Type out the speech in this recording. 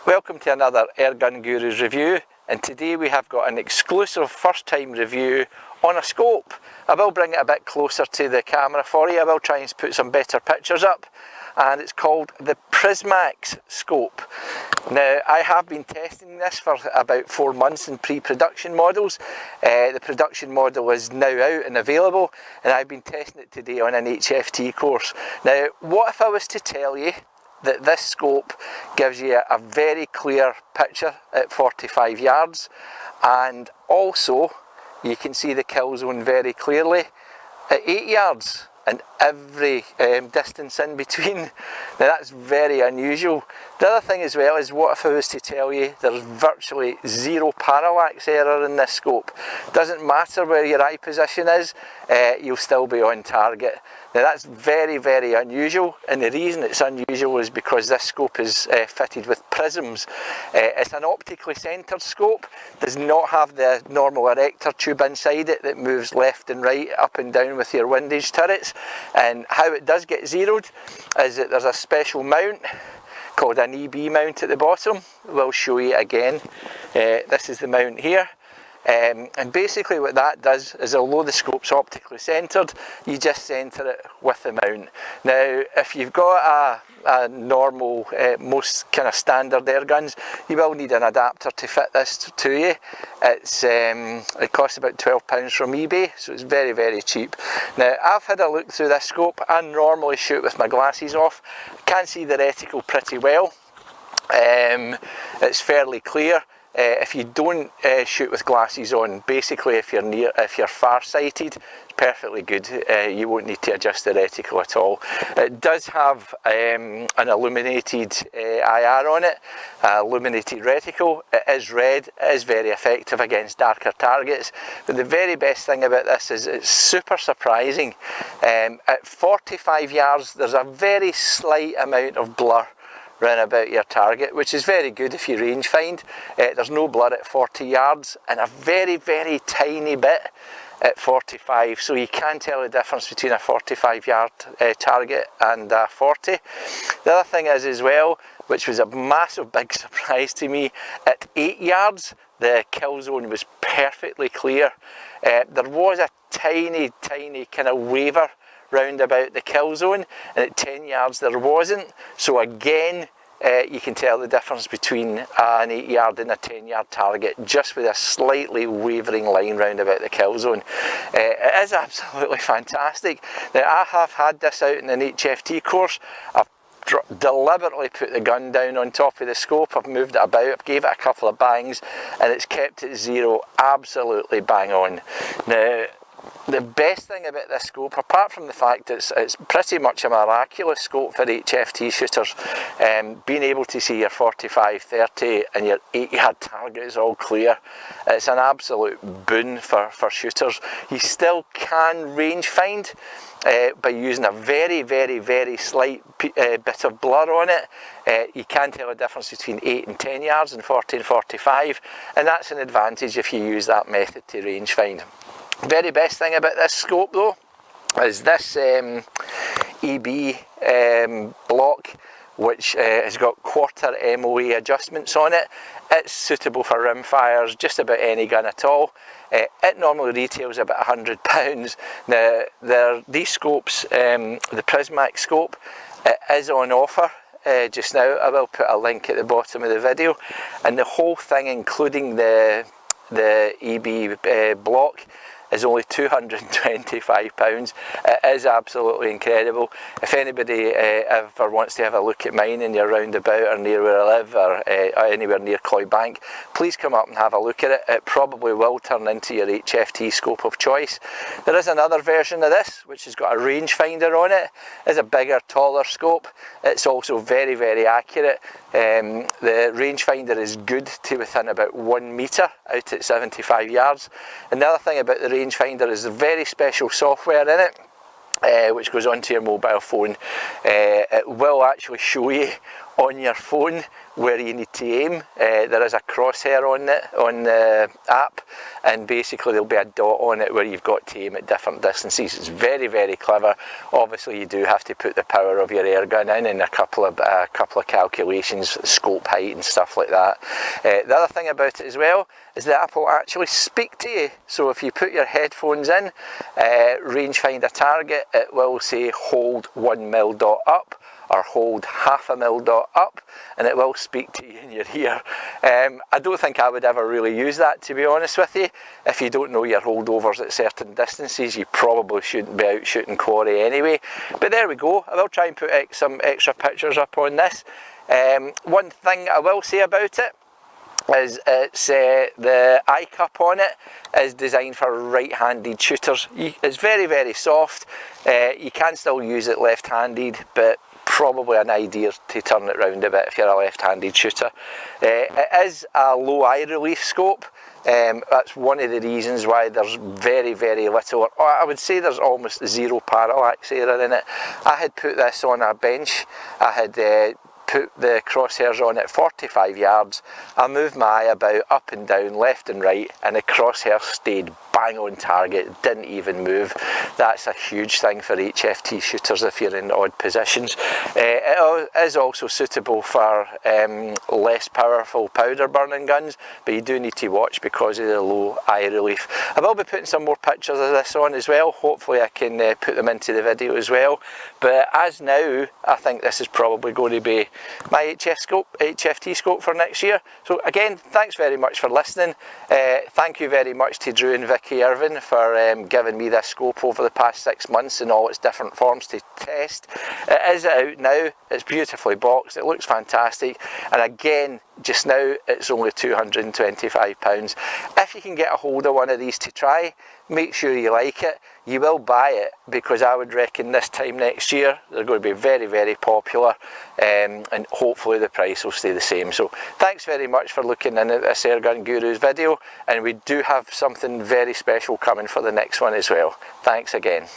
Welcome to another Airgun Gurus review, and today we have got an exclusive first time review on a scope. I will bring it a bit closer to the camera for you. I will try and put some better pictures up, and it's called the Prismax scope. Now, I have been testing this for about 4 months in pre-production models. The production model is now out and available, and I've been testing it today on an HFT course. Now, what if I was to tell you that this scope gives you a very clear picture at 45 yards, and also you can see the kill zone very clearly at 8 yards and every distance in between. Now that's very unusual. The other thing as well is, what if I was to tell you there's virtually zero parallax error in this scope? Doesn't matter where your eye position is, you'll still be on target. Now that's very, very unusual, and the reason it's unusual is because this scope is fitted with prisms. It's an optically centred scope, does not have the normal erector tube inside it that moves left and right, up and down with your windage turrets. And how it does get zeroed is that there's a special mount called an EB mount at the bottom. We'll show you again. This is the mount here. And basically what that does is, although the scope's optically centred, you just centre it with the mount. Now, if you've got a normal, most kind of standard air guns, you will need an adapter to fit this to you. It costs about £12 from eBay, so it's very, very cheap. Now, I've had a look through this scope. I normally shoot with my glasses off. I can see the reticle pretty well. It's fairly clear. If you don't shoot with glasses on, basically if you're far-sighted, it's perfectly good. You won't need to adjust the reticle at all. It does have an illuminated IR on it, illuminated reticle. It is red. It is very effective against darker targets. But the very best thing about this is it's super surprising. At 45 yards, there's a very slight amount of blur round about your target, which is very good if you range find. There's no blur at 40 yards and a very, very tiny bit at 45, so you can tell the difference between a 45 yard target and a 40. The other thing is as well, which was a massive big surprise to me, at 8 yards the kill zone was perfectly clear. There was a tiny kind of waver round about the kill zone, and at 10 yards there wasn't. So again, you can tell the difference between an 8 yard and a 10 yard target just with a slightly wavering line round about the kill zone. It is absolutely fantastic. Now, I have had this out in an HFT course. I've deliberately put the gun down on top of the scope. I've moved it about, I've gave it a couple of bangs, and it's kept it zero absolutely bang on. Now, the best thing about this scope, apart from the fact it's pretty much a miraculous scope for HFT shooters, being able to see your 45, 30 and your 8 yard target is all clear. It's an absolute boon for shooters. You still can range find by using a very, very, very slight bit of blur on it. You can tell the difference between 8 and 10 yards and 40 and 45, and that's an advantage if you use that method to range find. Very best thing about this scope though is this EB block, which has got quarter MOA adjustments on it. It's suitable for rimfires, just about any gun at all. It normally retails about £100. Now, these scopes, the Prismax scope, is on offer just now. I will put a link at the bottom of the video, and the whole thing, including the EB block, is only £225. It is absolutely incredible. If anybody ever wants to have a look at mine and you're roundabout or near where I live, or anywhere near Cloybank, please come up and have a look at it. It probably will turn into your HFT scope of choice. There is another version of this which has got a rangefinder on it. It's a bigger, taller scope. It's also very, very accurate. The rangefinder is good to within about 1 metre out at 75 yards. And the other thing about the rangefinder is the very special software in it, which goes onto your mobile phone. It will actually show you on your phone where you need to aim. There is a crosshair on it, on the app, and basically there'll be a dot on it where you've got to aim at different distances. It's very, very clever. Obviously you do have to put the power of your air gun in and a couple of calculations, scope height and stuff like that. The other thing about it as well is the app will actually speak to you. So if you put your headphones in, rangefinder target, it will say hold 1 mil dot up, or hold half a mil dot up, and it will speak to you in your ear. I don't think I would ever really use that, to be honest with you. If you don't know your holdovers at certain distances, you probably shouldn't be out shooting quarry anyway. But there we go. I will try and put some extra pictures up on this. One thing I will say about it is it's the eye cup on it is designed for right-handed shooters. It's very, very soft. You can still use it left-handed, but probably an idea to turn it round a bit if you're a left-handed shooter. It is a low eye relief scope. That's one of the reasons why there's very, very little, or I would say there's almost zero parallax error in it. I had put this on a bench. I had put the crosshairs on at 45 yards. I moved my eye about up and down, left and right, and the crosshair stayed bang on target, didn't even move. That's a huge thing for HFT shooters if you're in odd positions. It is also suitable for less powerful powder burning guns, but you do need to watch because of the low eye relief. I will be putting some more pictures of this on as well. Hopefully I can put them into the video as well. But as now, I think this is probably going to be my HFT scope for next year. So again, thanks very much for listening. Thank you very much to Drew and Vicky Irvin for giving me this scope over the past 6 months in all its different forms to test. It is out now, it's beautifully boxed, it looks fantastic, and again, just now it's only £225. If you can get a hold of one of these to try, make sure you like it. You will buy it, because I would reckon this time next year they're going to be very, very popular, and hopefully the price will stay the same. So thanks very much for looking in at this Airgun Gurus video, and we do have something very special coming for the next one as well. Thanks again.